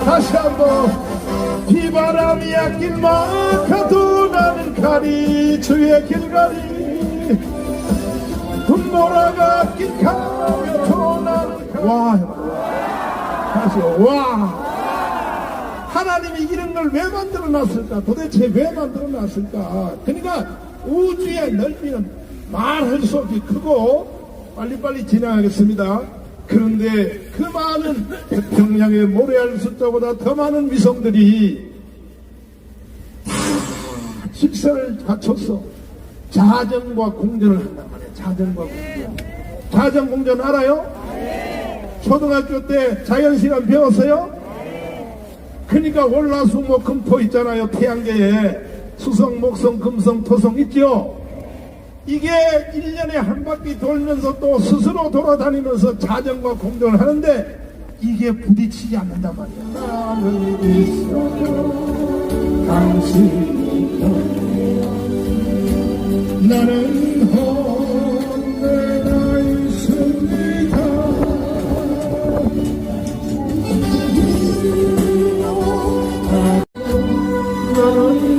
다시 한번 비바람이 약긴 막아도 나는 가리 주의 길가리 분모라가 낀 가면도 나는 가리 다시 하나님이 이런 걸 왜 만들어 놨을까? 도대체 왜 만들어 놨을까? 그러니까 우주의 넓이는 말할 수 없이 크고 빨리빨리 진행하겠습니다. 그런데 그 많은 태평양의 모래알 숫자보다 더 많은 위성들이 다 직선을 갖춰서 자전과 공전을 한단 말이에요. 자전과 공전. 자전 공전 알아요? 초등학교 때 자연시간 배웠어요? 그러니까 월화수목금토 있잖아요. 태양계에 수성, 목성, 금성, 토성 있죠? 이게 1년에 한 바퀴 돌면서 또 스스로 돌아다니면서 자전과 공전을 하는데 이게 부딪히지 않는단 말이야. 나는 있어도 당신이 나는 혼내가 있습니다. 나는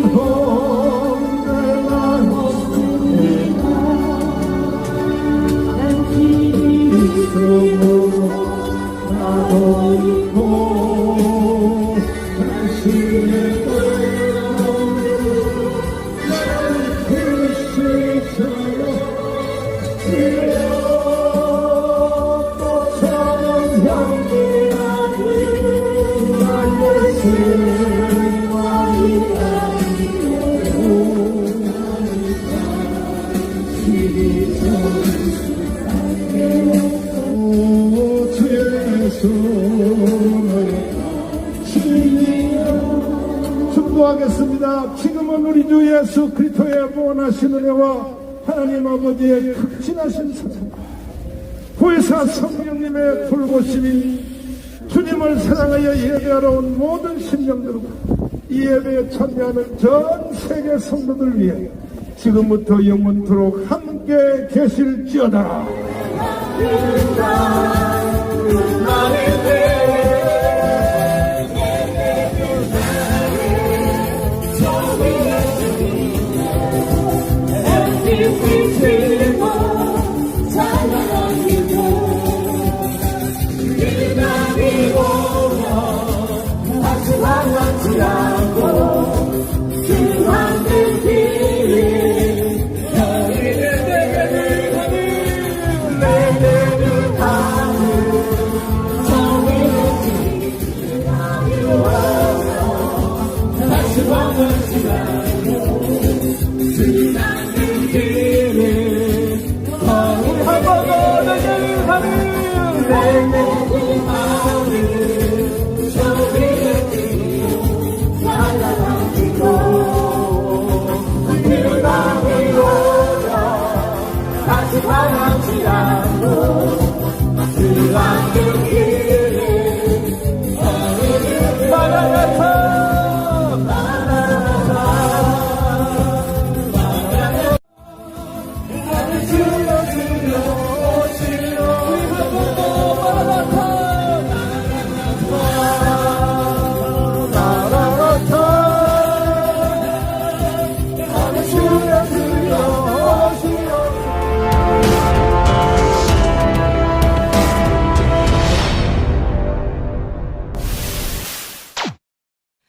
축도하겠습니다. 지금은 우리 주 예수 그리스도의 무한하신 은혜와 하나님 아버지의 극진하신 사랑, 보혜사 성령님의 돌보심이 주님을 사랑하여 예배하러 온 모든 심령들과 이 예배에 참여하는 전 세계 성도들 위해 지금부터 영원토록 함께 계실지어다.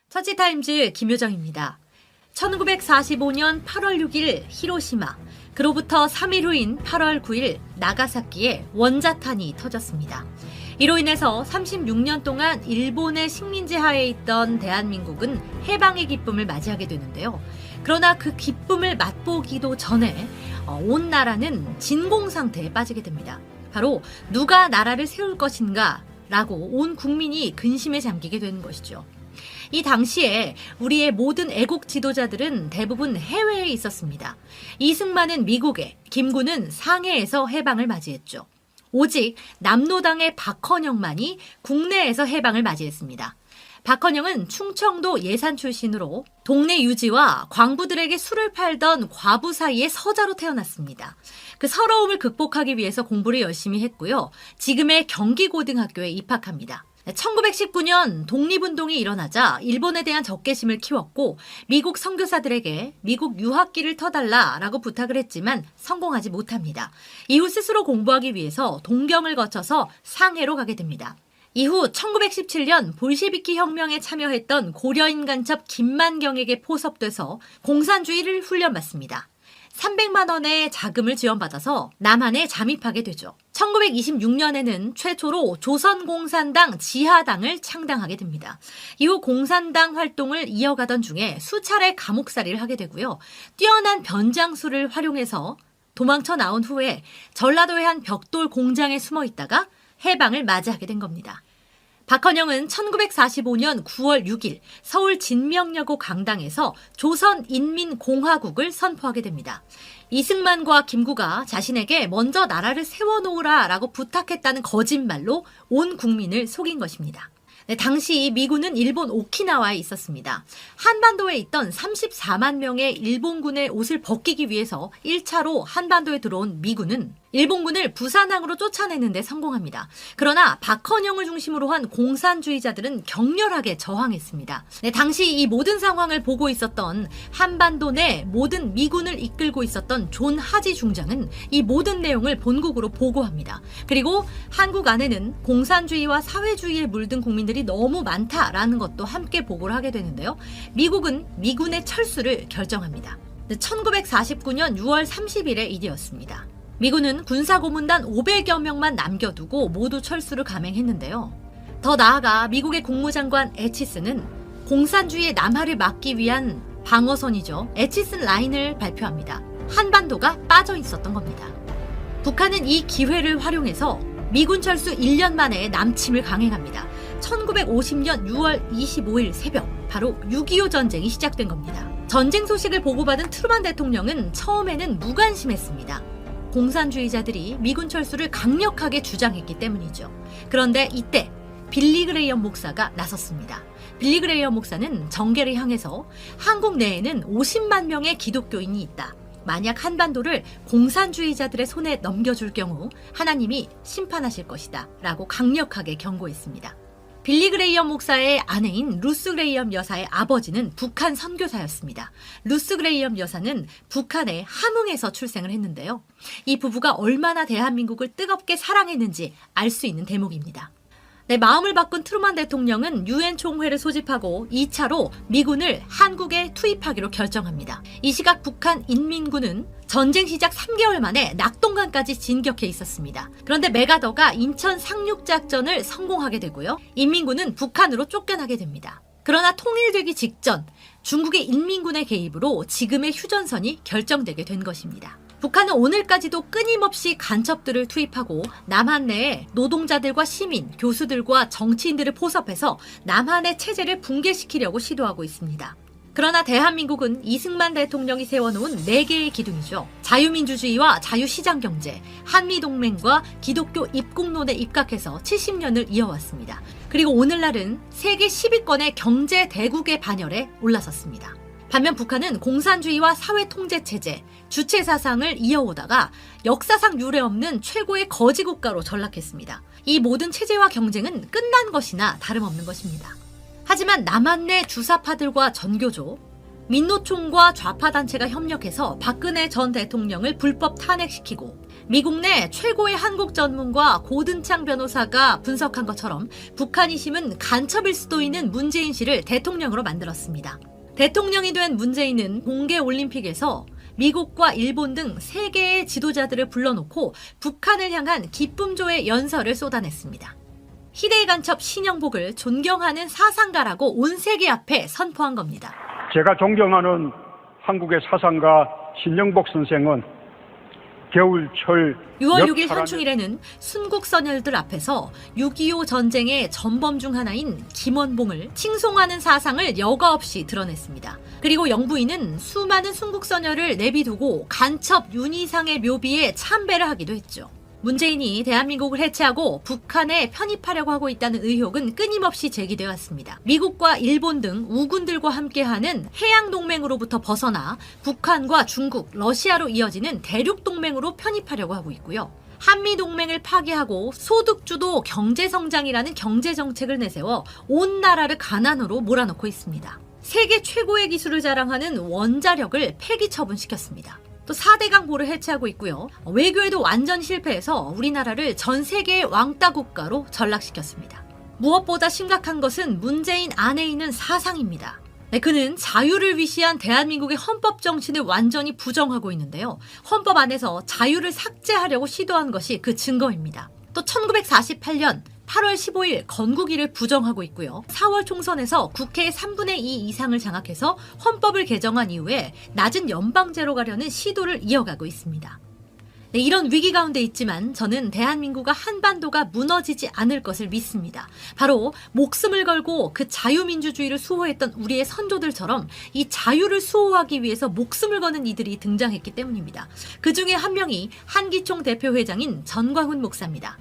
터치타임즈 김효정입니다. 1945년 8월 6일 히로시마, 그로부터 3일 후인 8월 9일 나가사키에 원자탄이 터졌습니다. 이로 인해서 36년 동안 일본의 식민지 하에 있던 대한민국은 해방의 기쁨을 맞이하게 되는데요. 그러나 그 기쁨을 맛보기도 전에 온 나라는 진공 상태에 빠지게 됩니다. 바로 누가 나라를 세울 것인가 라고 온 국민이 근심에 잠기게 되는 것이죠. 이 당시에 우리의 모든 애국 지도자들은 대부분 해외에 있었습니다. 이승만은 미국에, 김구는 상해에서 해방을 맞이했죠. 오직 남로당의 박헌영만이 국내에서 해방을 맞이했습니다. 박헌영은 충청도 예산 출신으로 동네 유지와 광부들에게 술을 팔던 과부 사이의 서자로 태어났습니다. 그 서러움을 극복하기 위해서 공부를 열심히 했고요. 지금의 경기고등학교에 입학합니다. 1919년 독립운동이 일어나자 일본에 대한 적개심을 키웠고 미국 선교사들에게 미국 유학기를 터달라라고 부탁을 했지만 성공하지 못합니다. 이후 스스로 공부하기 위해서 동경을 거쳐서 상해로 가게 됩니다. 이후 1917년 볼셰비키 혁명에 참여했던 고려인 간첩 김만경에게 포섭돼서 공산주의를 훈련받습니다. 300만 원의 자금을 지원받아서 남한에 잠입하게 되죠. 1926년에는 최초로 조선공산당 지하당을 창당하게 됩니다. 이후 공산당 활동을 이어가던 중에 수차례 감옥살이를 하게 되고요. 뛰어난 변장술을 활용해서 도망쳐 나온 후에 전라도의 한 벽돌 공장에 숨어 있다가 해방을 맞이하게 된 겁니다. 박헌영은 1945년 9월 6일 서울 진명여고 강당에서 조선인민공화국을 선포하게 됩니다. 이승만과 김구가 자신에게 먼저 나라를 세워놓으라 라고 부탁했다는 거짓말로 온 국민을 속인 것입니다. 당시 미군은 일본 오키나와에 있었습니다. 한반도에 있던 34만 명의 일본군의 옷을 벗기기 위해서 1차로 한반도에 들어온 미군은 일본군을 부산항으로 쫓아내는데 성공합니다. 그러나 박헌영을 중심으로 한 공산주의자들은 격렬하게 저항했습니다. 당시 이 모든 상황을 보고 있었던 한반도 내 모든 미군을 이끌고 있었던 존 하지 중장은 이 모든 내용을 본국으로 보고합니다. 그리고 한국 안에는 공산주의와 사회주의에 물든 국민들이 너무 많다라는 것도 함께 보고를 하게 되는데요. 미국은 미군의 철수를 결정합니다. 1949년 6월 30일의 일이었습니다. 미군은 군사고문단 500여 명만 남겨두고 모두 철수를 감행했는데요. 더 나아가 미국의 국무장관 에치스는 공산주의의 남하를 막기 위한 방어선이죠. 에치스 라인을 발표합니다. 한반도가 빠져 있었던 겁니다. 북한은 이 기회를 활용해서 미군 철수 1년 만에 남침을 강행합니다. 1950년 6월 25일 새벽, 바로 6.25 전쟁이 시작된 겁니다. 전쟁 소식을 보고받은 트루만 대통령은 처음에는 무관심했습니다. 공산주의자들이 미군 철수를 강력하게 주장했기 때문이죠. 그런데 이때 빌리 그레이엄 목사가 나섰습니다. 빌리 그레이엄 목사는 정계를 향해서 한국 내에는 50만 명의 기독교인이 있다. 만약 한반도를 공산주의자들의 손에 넘겨줄 경우 하나님이 심판하실 것이다 라고 강력하게 경고했습니다. 빌리 그레이엄 목사의 아내인 루스 그레이엄 여사의 아버지는 북한 선교사였습니다. 루스 그레이엄 여사는 북한의 함흥에서 출생을 했는데요. 이 부부가 얼마나 대한민국을 뜨겁게 사랑했는지 알 수 있는 대목입니다. 마음을 바꾼 트루만 대통령은 유엔 총회를 소집하고 2차로 미군을 한국에 투입하기로 결정합니다. 이 시각 북한 인민군은 전쟁 시작 3개월 만에 낙동강까지 진격해 있었습니다. 그런데 메가더가 인천 상륙작전을 성공하게 되고요. 인민군은 북한으로 쫓겨나게 됩니다. 그러나 통일되기 직전 중국의 인민군의 개입으로 지금의 휴전선이 결정되게 된 것입니다. 북한은 오늘까지도 끊임없이 간첩들을 투입하고 남한 내에 노동자들과 시민, 교수들과 정치인들을 포섭해서 남한의 체제를 붕괴시키려고 시도하고 있습니다. 그러나 대한민국은 이승만 대통령이 세워놓은 4개의 기둥이죠. 자유민주주의와 자유시장경제, 한미동맹과 기독교 입국론에 입각해서 70년을 이어왔습니다. 그리고 오늘날은 세계 10위권의 경제 대국의 반열에 올라섰습니다. 반면 북한은 공산주의와 사회통제체제, 주체사상을 이어오다가 역사상 유례없는 최고의 거지국가로 전락했습니다. 이 모든 체제와 경쟁은 끝난 것이나 다름없는 것입니다. 하지만 남한 내 주사파들과 전교조, 민노총과 좌파단체가 협력해서 박근혜 전 대통령을 불법 탄핵시키고 미국 내 최고의 한국 전문가 고든창 변호사가 분석한 것처럼 북한이심은 간첩일 수도 있는 문재인 씨를 대통령으로 만들었습니다. 대통령이 된 문재인은 동계올림픽에서 미국과 일본 등 세계의 지도자들을 불러놓고 북한을 향한 기쁨조의 연설을 쏟아냈습니다. 희대의 간첩 신영복을 존경하는 사상가라고 온 세계 앞에 선포한 겁니다. 제가 존경하는 한국의 사상가 신영복 선생은 겨울철 6월 6일 역사라는 현충일에는 순국 선열들 앞에서 6.25 전쟁의 전범 중 하나인 김원봉을 칭송하는 사상을 여과 없이 드러냈습니다. 그리고 영부인은 수많은 순국 선열을 내비두고 간첩 윤희상의 묘비에 참배를 하기도 했죠. 문재인이 대한민국을 해체하고 북한에 편입하려고 하고 있다는 의혹은 끊임없이 제기되어 왔습니다. 미국과 일본 등 우군들과 함께하는 해양동맹으로부터 벗어나 북한과 중국, 러시아로 이어지는 대륙동맹으로 편입하려고 하고 있고요. 한미동맹을 파괴하고 소득주도 경제성장이라는 경제정책을 내세워 온 나라를 가난으로 몰아넣고 있습니다. 세계 최고의 기술을 자랑하는 원자력을 폐기 처분시켰습니다. 또 4대강 보를 해체하고 있고요. 외교에도 완전 실패해서 우리나라를 전 세계의 왕따 국가로 전락시켰습니다. 무엇보다 심각한 것은 문재인 안에 있는 사상입니다. 그는 자유를 위시한 대한민국의 헌법 정신을 완전히 부정하고 있는데요. 헌법 안에서 자유를 삭제하려고 시도한 것이 그 증거입니다. 또 1948년 8월 15일 건국일을 부정하고 있고요. 4월 총선에서 국회의 3분의 2 이상을 장악해서 헌법을 개정한 이후에 낮은 연방제로 가려는 시도를 이어가고 있습니다. 네, 이런 위기 가운데 있지만 저는 대한민국과 한반도가 무너지지 않을 것을 믿습니다. 바로 목숨을 걸고 그 자유민주주의를 수호했던 우리의 선조들처럼 이 자유를 수호하기 위해서 목숨을 거는 이들이 등장했기 때문입니다. 그 중에 한 명이 한기총 대표회장인 전광훈 목사입니다.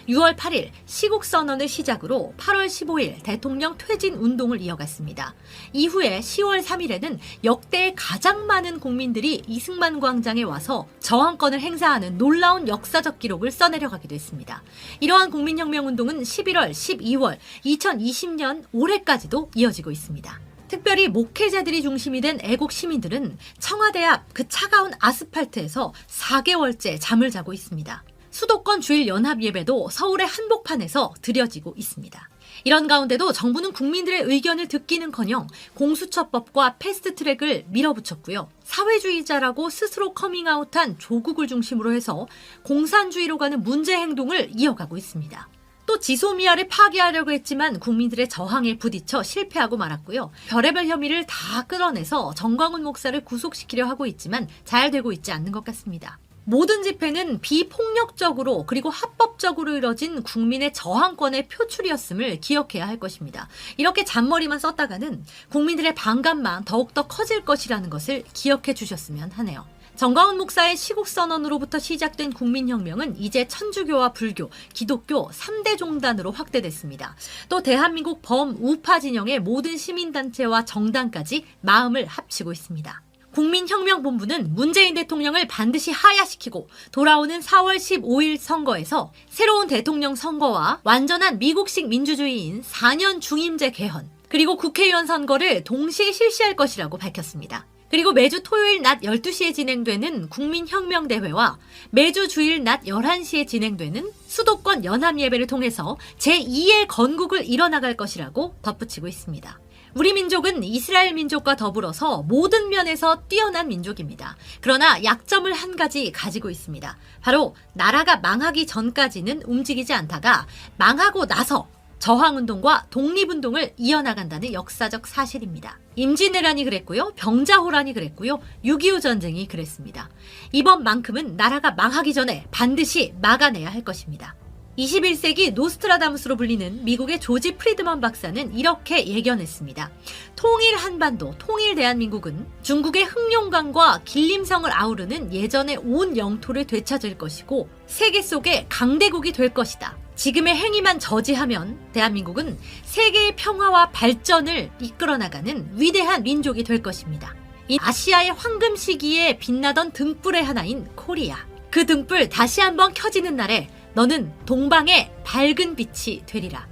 6월 8일 시국선언을 시작으로 8월 15일 대통령 퇴진 운동을 이어갔습니다. 이후에 10월 3일에는 역대 가장 많은 국민들이 이승만 광장에 와서 저항권을 행사하는 놀라운 역사적 기록을 써내려가기도 했습니다. 이러한 국민혁명운동은 11월, 12월, 2020년 올해까지도 이어지고 있습니다. 특별히 목회자들이 중심이 된 애국 시민들은 청와대 앞 그 차가운 아스팔트에서 4개월째 잠을 자고 있습니다. 수도권 주일 연합 예배도 서울의 한복판에서 드려지고 있습니다. 이런 가운데도 정부는 국민들의 의견을 듣기는커녕 공수처법과 패스트트랙을 밀어붙였고요. 사회주의자라고 스스로 커밍아웃한 조국을 중심으로 해서 공산주의로 가는 문제 행동을 이어가고 있습니다. 또 지소미아를 파괴하려고 했지만 국민들의 저항에 부딪혀 실패하고 말았고요. 별의별 혐의를 다 끌어내서 전광훈 목사를 구속시키려 하고 있지만 잘 되고 있지 않는 것 같습니다. 모든 집회는 비폭력적으로 그리고 합법적으로 이뤄진 국민의 저항권의 표출이었음을 기억해야 할 것입니다. 이렇게 잔머리만 썼다가는 국민들의 반감만 더욱더 커질 것이라는 것을 기억해 주셨으면 하네요. 전광훈 목사의 시국선언으로부터 시작된 국민혁명은 이제 천주교와 불교, 기독교 3대 종단으로 확대됐습니다. 또 대한민국 범우파 진영의 모든 시민단체와 정당까지 마음을 합치고 있습니다. 국민혁명본부는 문재인 대통령을 반드시 하야시키고 돌아오는 4월 15일 선거에서 새로운 대통령 선거와 완전한 미국식 민주주의인 4년 중임제 개헌, 그리고 국회의원 선거를 동시에 실시할 것이라고 밝혔습니다. 그리고 매주 토요일 낮 12시에 진행되는 국민혁명대회와 매주 주일 낮 11시에 진행되는 수도권 연합예배를 통해서 제2의 건국을 이뤄나갈 것이라고 덧붙이고 있습니다. 우리 민족은 이스라엘 민족과 더불어서 모든 면에서 뛰어난 민족입니다. 그러나 약점을 한 가지 가지고 있습니다. 바로 나라가 망하기 전까지는 움직이지 않다가 망하고 나서 저항운동과 독립운동을 이어나간다는 역사적 사실입니다. 임진왜란이 그랬고요. 병자호란이 그랬고요. 6.25 전쟁이 그랬습니다. 이번만큼은 나라가 망하기 전에 반드시 막아내야 할 것입니다. 21세기 노스트라다무스로 불리는 미국의 조지 프리드먼 박사는 이렇게 예견했습니다. 통일 한반도, 통일 대한민국은 중국의 흑룡강과 길림성을 아우르는 예전의 온 영토를 되찾을 것이고 세계 속의 강대국이 될 것이다. 지금의 행위만 저지하면 대한민국은 세계의 평화와 발전을 이끌어나가는 위대한 민족이 될 것입니다. 이 아시아의 황금 시기에 빛나던 등불의 하나인 코리아. 그 등불 다시 한번 켜지는 날에 너는 동방의 밝은 빛이 되리라.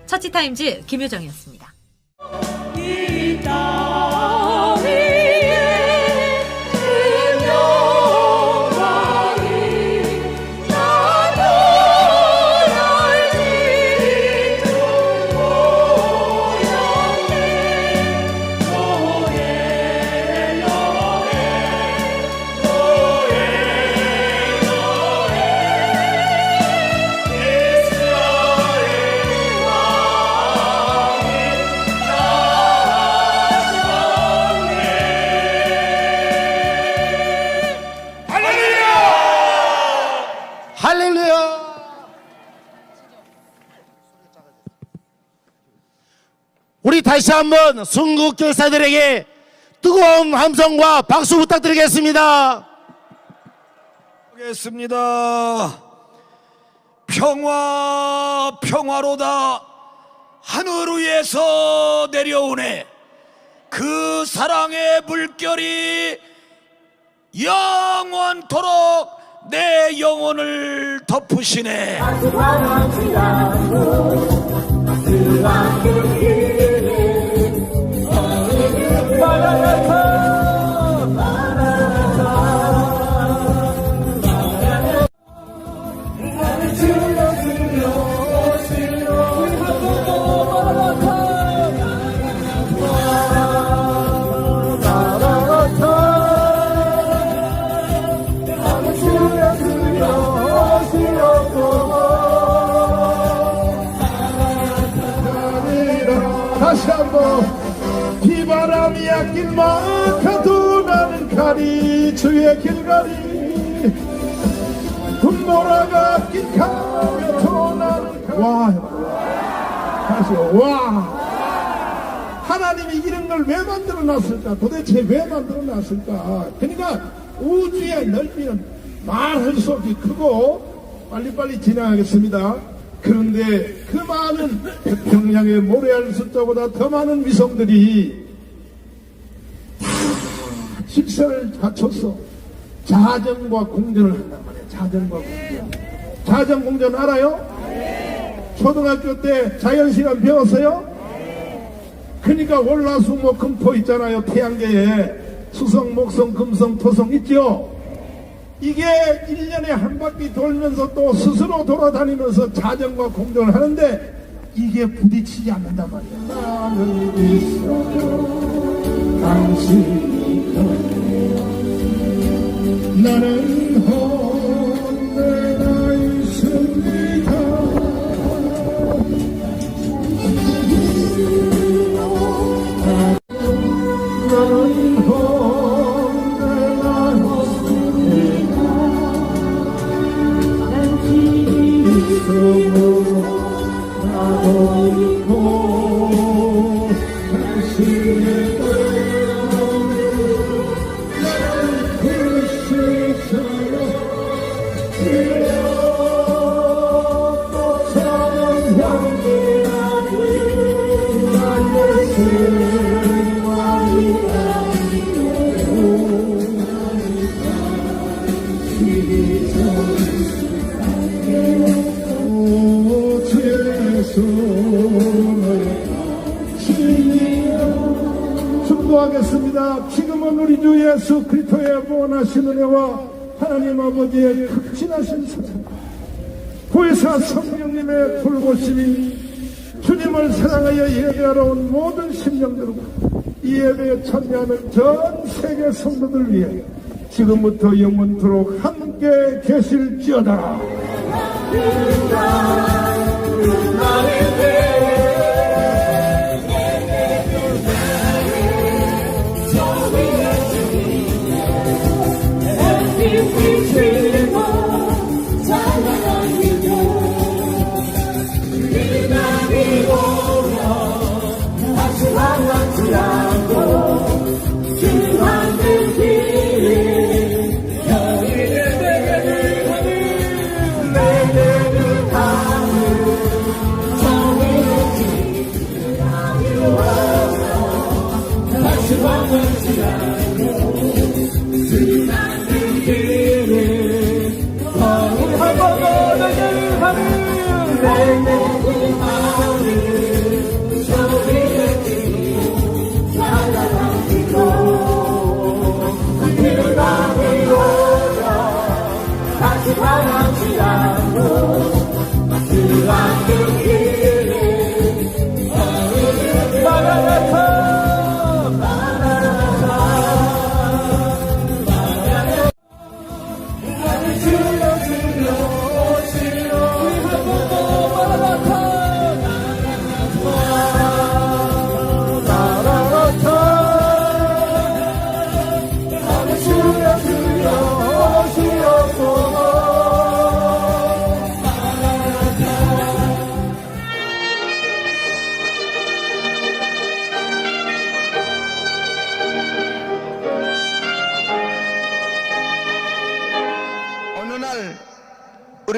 처치타임즈 김효정이었습니다. 우리 다시 한번 순국 결사들에게 뜨거운 함성과 박수 부탁드리겠습니다. 하겠습니다. 평화 평화로다 하늘 위에서 내려오네. 그 사랑의 물결이 영원토록 내 영혼을 덮으시네. 다시 한번 비바람이 약길 막아도 나는 가리 주의 길가리 군보라가 끽하며 나는 가리 다시 하나님이 이런 걸 왜 만들어 놨을까? 도대체 왜 만들어 놨을까? 그러니까 우주의 넓이는 말할 수 없이 크고 빨리빨리 진행하겠습니다. 그런데 그 많은 태평양의 모래알 숫자보다 더 많은 위성들이 다 직선을 갖춰서 자전과 공전을 한단 말이에요. 자전과 공전. 자전 공전 알아요? 초등학교 때 자연시간 배웠어요? 그러니까 월화수목금토 있잖아요. 태양계에 수성, 목성, 금성, 토성 있죠? 이게 1년에 한 바퀴 돌면서 또 스스로 돌아다니면서 자전과 공전을 하는데 이게 부딪히지 않는단 말이야. 나는 있어도 당신이 곁에 나는 언제나 있습니다. 나는 축도하겠습니다. 지금은 우리 주 예수 그리스도의 무한하신 은혜와 하나님 아버지의 극진하신 사랑과 구의사 성령님의 돌보심이 주님을 사랑하여 예배하러 온 모든 심령들과 이 예배에 참여하는 전 세계 성도들 위해 지금부터 영원토록 함께 계실지어다. 내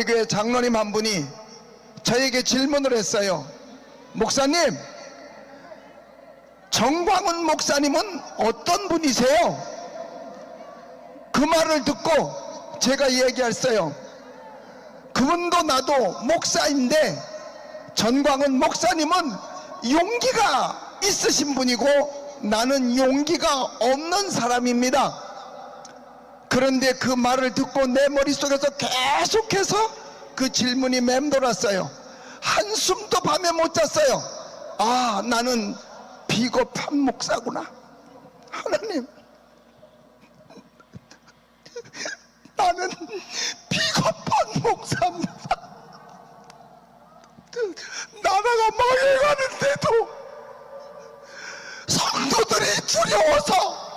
우리 교회 장로님 한 분이 저에게 질문을 했어요. 목사님, 정광훈 목사님은 어떤 분이세요? 그 말을 듣고 제가 얘기했어요. 그분도 나도 목사인데 전광훈 목사님은 용기가 있으신 분이고 나는 용기가 없는 사람입니다. 그런데 그 말을 듣고 내 머릿속에서 계속해서 그 질문이 맴돌았어요. 한숨도 밤에 못 잤어요. 아, 나는 비겁한 목사구나. 하나님, 나는 비겁한 목사입니다. 나라가 망해가는데도 성도들이 두려워서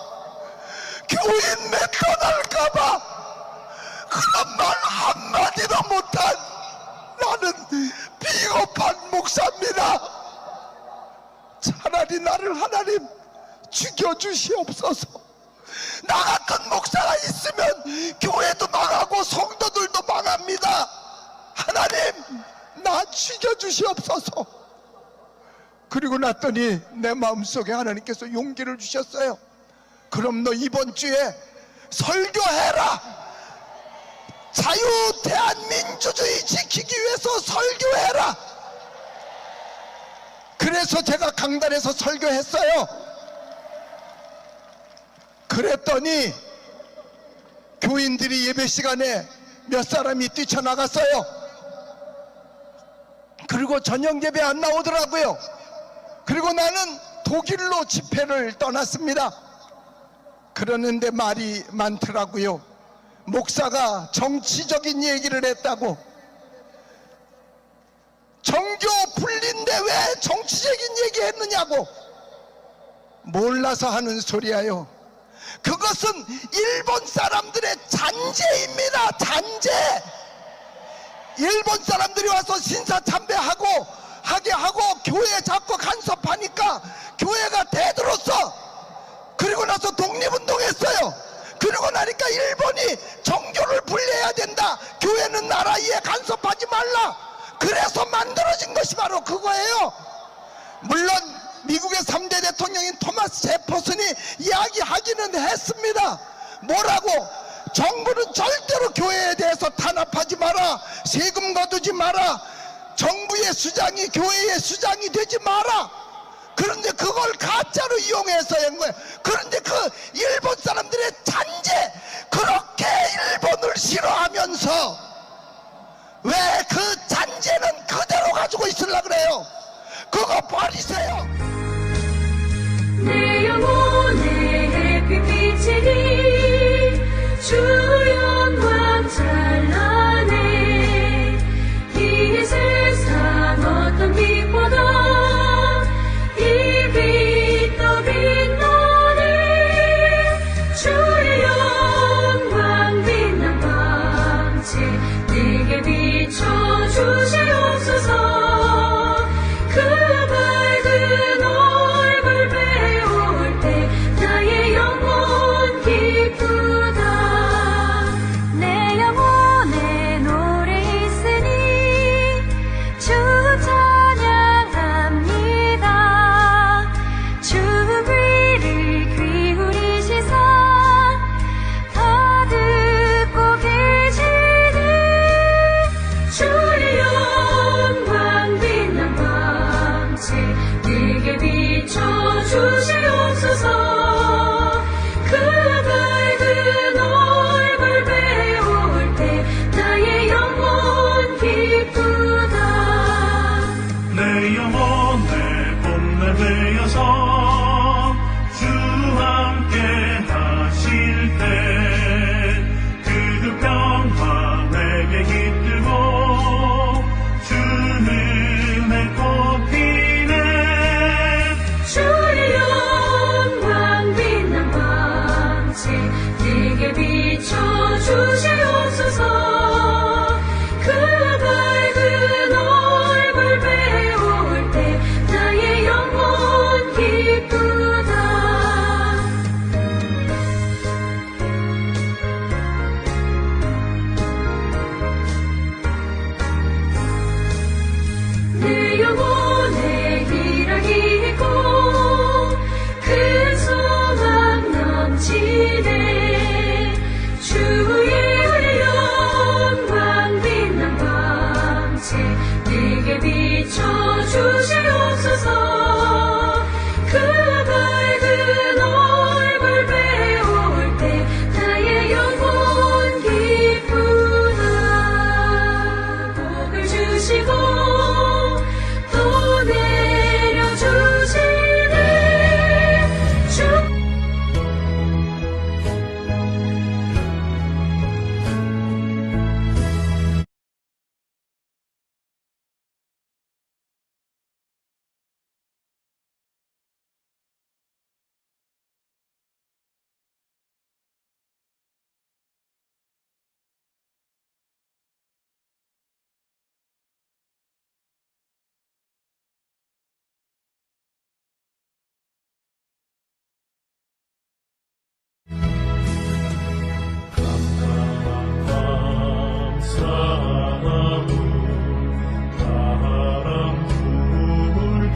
교인 맺어날까봐 그런 말 한마디도 못한 나는 비겁한 목사입니다. 차라리 나를 하나님 죽여주시옵소서. 나 같은 목사가 있으면 교회도 망하고 성도들도 망합니다. 하나님, 나 죽여주시옵소서. 그리고 났더니 내 마음속에 하나님께서 용기를 주셨어요. 그럼 너 이번 주에 설교해라. 자유 대한민주주의 지키기 위해서 설교해라. 그래서 제가 강단에서 설교했어요. 그랬더니 교인들이 예배 시간에 몇 사람이 뛰쳐나갔어요. 그리고 저녁 예배 안 나오더라고요. 그리고 나는 독일로 집회를 떠났습니다. 그러는데 말이 많더라고요. 목사가 정치적인 얘기를 했다고. 정교 분리인데 왜 정치적인 얘기 했느냐고. 몰라서 하는 소리야요. 그것은 일본 사람들의 잔재입니다. 잔재. 일본 사람들이 와서 신사참배하고 하게 하고 교회에 자꾸 간섭하니까 교회가 대들었어. 그리고 나서 독립운동했어요. 그러고 나니까 일본이 정교를 분리해야 된다. 교회는 나라 위에 간섭하지 말라. 그래서 만들어진 것이 바로 그거예요. 물론 미국의 3대 대통령인 토마스 제퍼슨이 이야기하기는 했습니다. 뭐라고? 정부는 절대로 교회에 대해서 탄압하지 마라. 세금 거두지 마라. 정부의 수장이 교회의 수장이 되지 마라. 그런데 그걸 가짜로 이용해서 한 거예요. 그런데 그 일본 사람들의 잔재, 그렇게 일본을 싫어하면서 왜 그 잔재는 그대로 가지고 있으려고 그래요? 그거 버리세요. 내 영혼의 햇빛 비치니 주 영광 찬란해. 이 세상 어떤 빛보다 이 빛 더 빛나네. 주의 영광 빛난 광채 내게 비춰주시옵소서. 그 밝은 얼굴 배울 때 나의 영혼 기쁘다. 내 영혼에 노래 있으니 주 찬양합니다. 주 귀를 기울이시사 다 듣고 계시네. 주의 영광 빛난 광채 내게 비춰주시옵소서. 그 밝은 얼굴 배울 때 나의 영혼 기쁘다. 내 영혼의 봄날 되어서 주 함께 하실 때 그 평화 내게 깃들고 주 은혜 꽃피네. 주의 영광 빛난 광채 내게 비춰주시옵소서. 그 밝은 얼굴 배울 때 나의 영혼 기쁘다.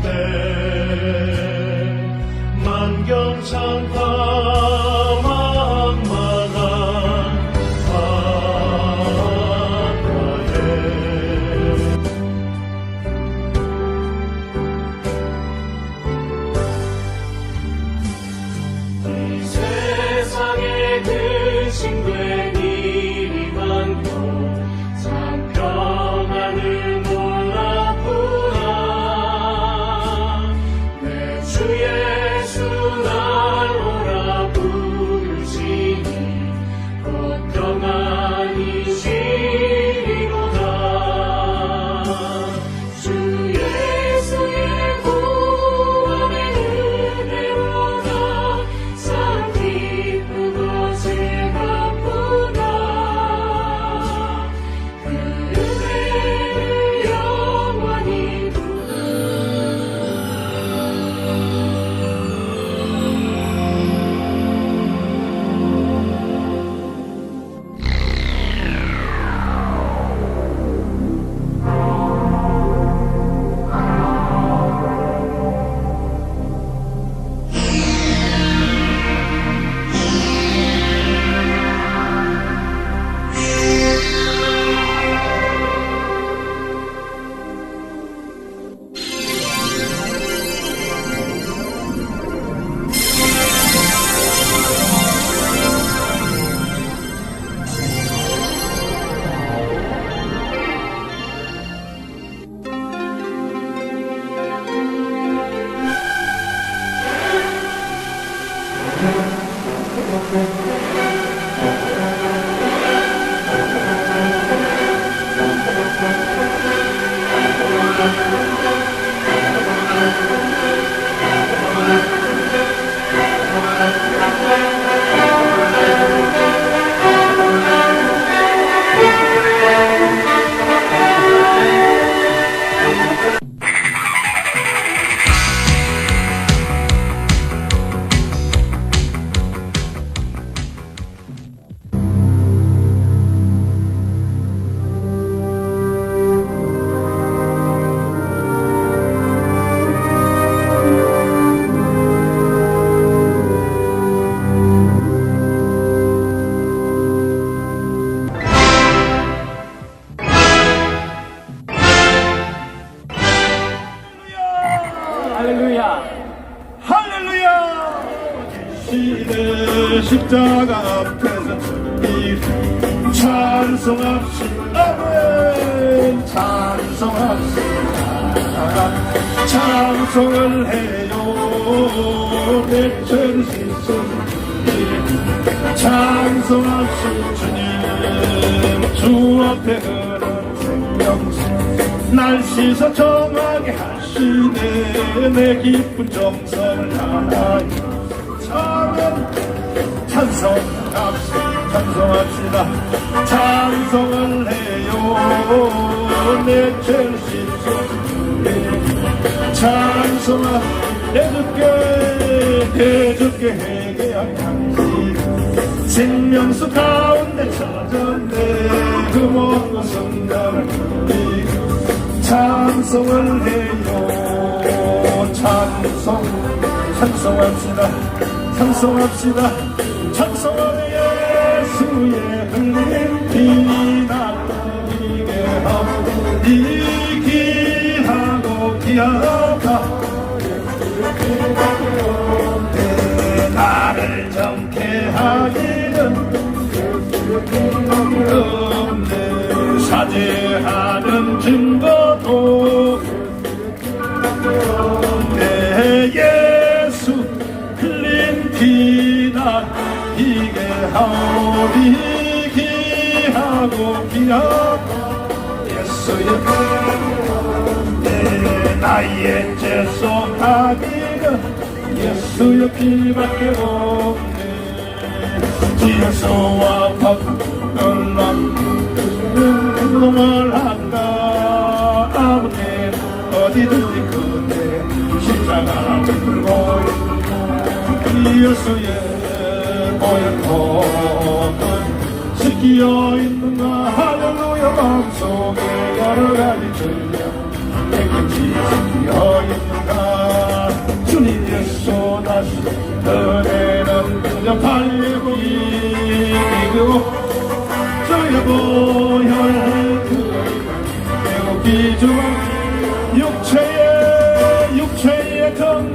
때 만경창파 만만한 바다에 이 세상에 근심된 일이 많고 참 평안을 몰랐구나. 내 주 예수 날 오라 부르시니 곧 평안이시리로다. 주 예수의 구원의 은혜로다. 참 기쁘고 즐겁구나. 그 은혜를 영원히 할렐루야. 시대 십자가 앞에서 이 찬송합시다. 아멘. 찬송합시다. 찬송을 해요. 내 죄를 씻은 찬송합시다. 주님 주 앞에 흐르는 생명수 날 씻어 정하게 하시네. 내 기쁜 정성을 다하여 찬송합시다. 찬송을 해요. 내 죄를 씻어 찬송하 내 주께 회개한 당신 생명수 가운데 찾았네. 그 먹고 성장을 찬송을 해요. 찬송합시다. 찬송하는 예수의 흘린 피나 이기하고 기하다. 나를 정케 하기는 없네. 사죄하는 증거도 내 예수 흘린 피나 이게 하오리 기하고 기하고 예수의 내 나의 죄 속하기는 예수의 피밖에 없네. 지혜소와 박을 놈을 한다. 아무튼 어디든지 그대 십자가 들고 예수의 고향통은 지키어 있는가. 할렐루야. 마음속에 여러 가지 들려 내게 지키어 있는가.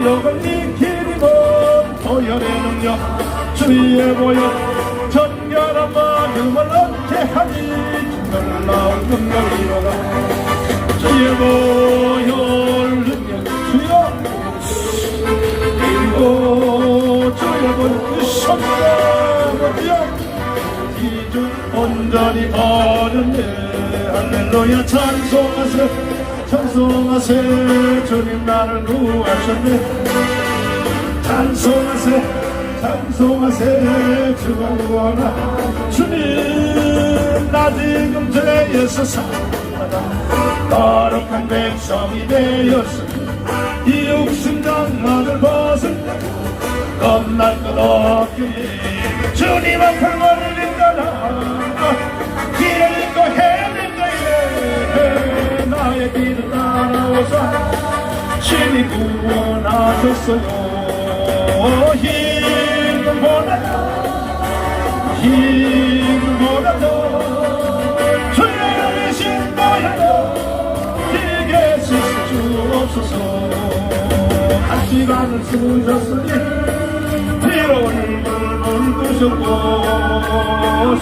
능력을 익히리고 도열의 능력 주의 보여 정결한 마음을 얻게 하니 놀라운 능력이로다 주의 보혈 능력 주여 그리고 주의 보혈 성령이여 이중 온전히 바르네 할렐루야 찬송하세 찬송하세 주님 나를 구하셨네 찬송하세 찬송하세 주가 구하나 주님 나 지금 죄에서 사하다 거룩한 백성이 되었으니 이 육신장만을 벗을 때 겁날 것 없기에 주님 앞을 멀리가라 길을 잃고 헤매게 나의 길을 따라오사 신이 구원하셨어요 힘보다 더 주의 신보야 길게 쓰실 수 없어서 한 시간을 쓰셨으니 피로를 물드셨고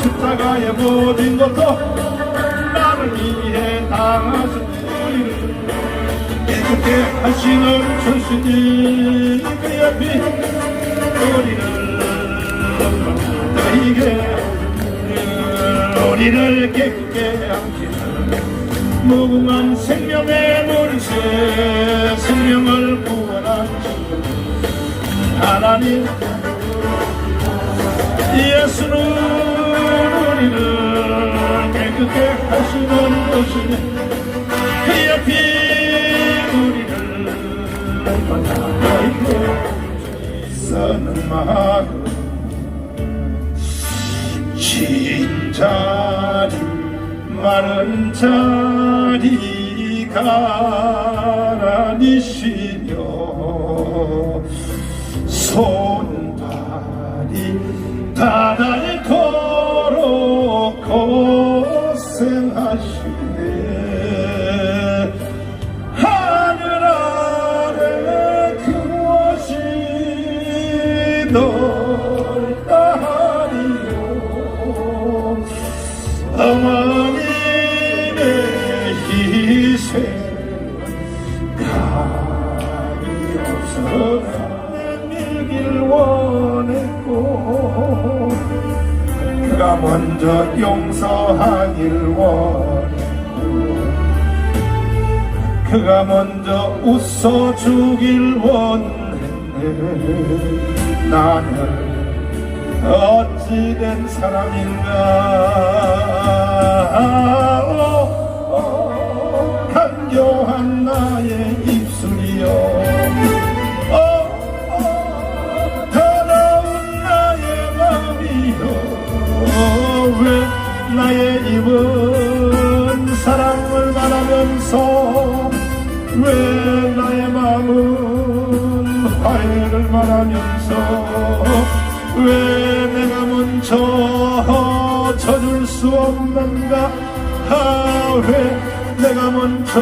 십자가의 모든 것도 나를 위해 당하셨니 깨끗게 하시는 주시니 그의 피 우리를 깨끗게 함께하는 무궁한 생명의 물새 생명을 구원한 하나님 예수는 우리를 깨끗게 하시는 것이니 그의 피 우리를 너희에게 쓰는 마음 진 자리 마른 자리 가라니시며 손발이 닿도록 고생하시네 하늘 아래 그것이 넓다하리요 어머님의 희생 가리 없어라 밀길 원했고 그가 먼저 용서하길 원했고 그가 먼저 웃어주길 원했네 나는 어찌된 사람인가 간교한 나의 입술이여 더러운 나의 마음이여 왜 나의 입은 사랑을 말하면서 왜 나의 마음은 화해를 말하면서 왜 내가 먼저 져줄 수 없는가 왜 내가 먼저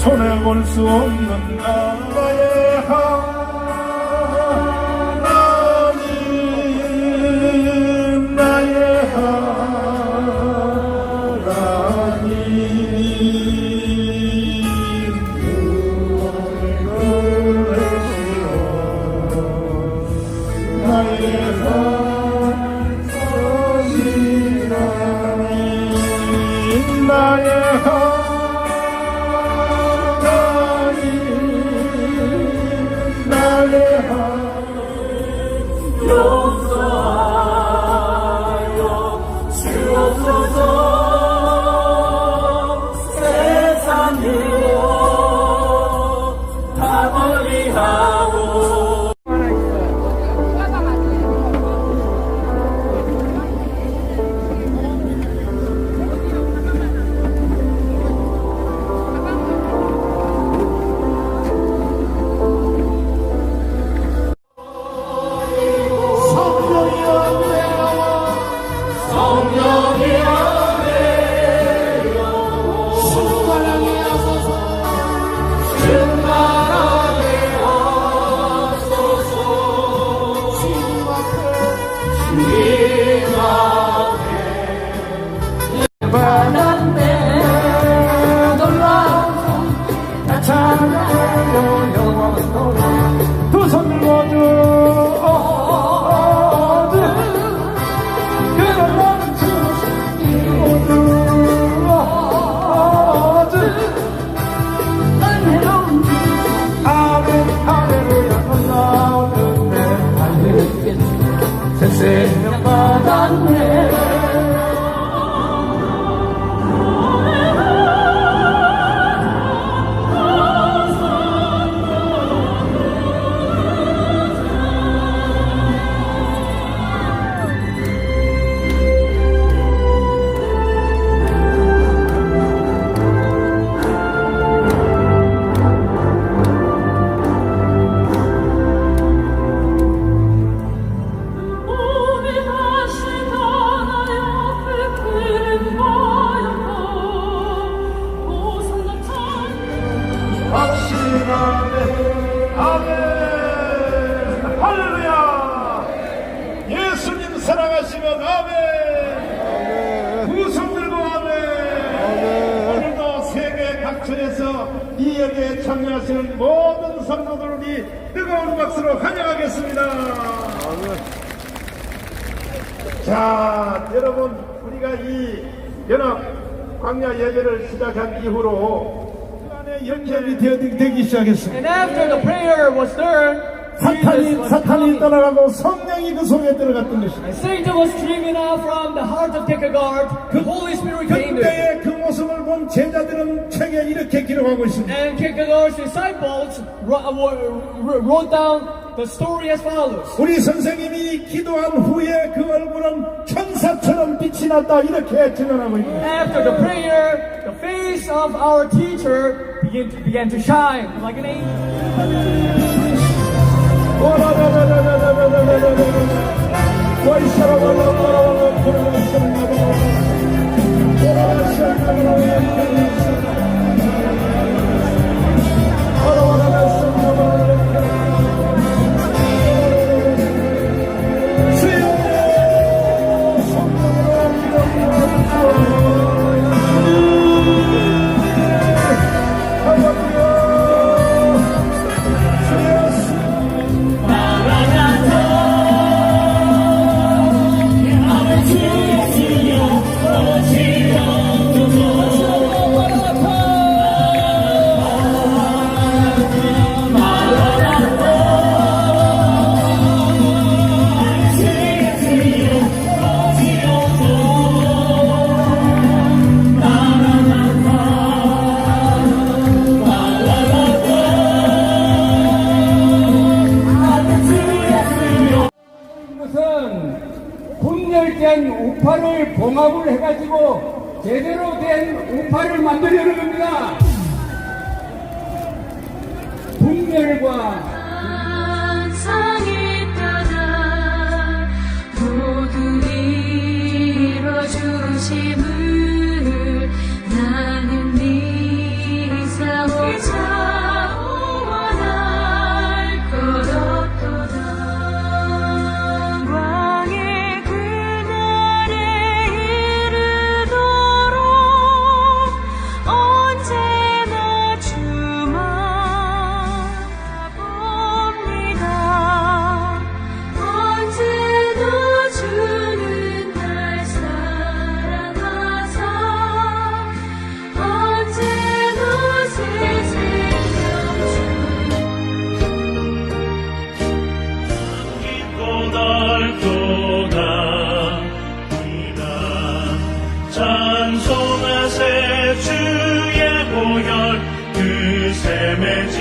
손해볼 수 없는가 나의 하나님 나의 나의 하나님 아멘. 할렐루야. 예수님 사랑하시면 아멘. 구성 들고 아멘. 오늘도 세계 각처에서 이 예배에 참여하시는 모든 성도들이 뜨거운 박수로 환영하겠습니다. 자, 여러분, 우리가 이 연합 광야 예배를 시작한 이후로 그 안에 연결이 되기 시작했습니다. And after the prayer was done, 사탄이 떠나가고 성령이 그 속에 들어갔던 것입니다. and Satan was driven out from the heart of Kierkegaard, the Holy Spirit came there. 그때의 그 모습을 본 제자들은 책에 이렇게 기록하고 있습니다. And Kierkegaard's disciples wrote down the story as follows. 우리 선생님이 기도한 후에 그 얼굴은 천사처럼 빛이 났다, 이렇게 증언하고 있습니다. After the prayer, the face of our teacher began to shine like an angel. 분열된 우파를 봉합을 해가지고 제대로 된 우파를 만들려는 겁니다. 분열과 상의 따라 모두 이뤄주심을 나는 믿사오자 원할 것 없도다. 왕의 그날에 이르도록 언제나 주만 봅니다. 언제나 주는 날 사랑하사 언제나 새생명 깊고 넓도다 이가 찬송하세 주의 보혈 그 샘의 지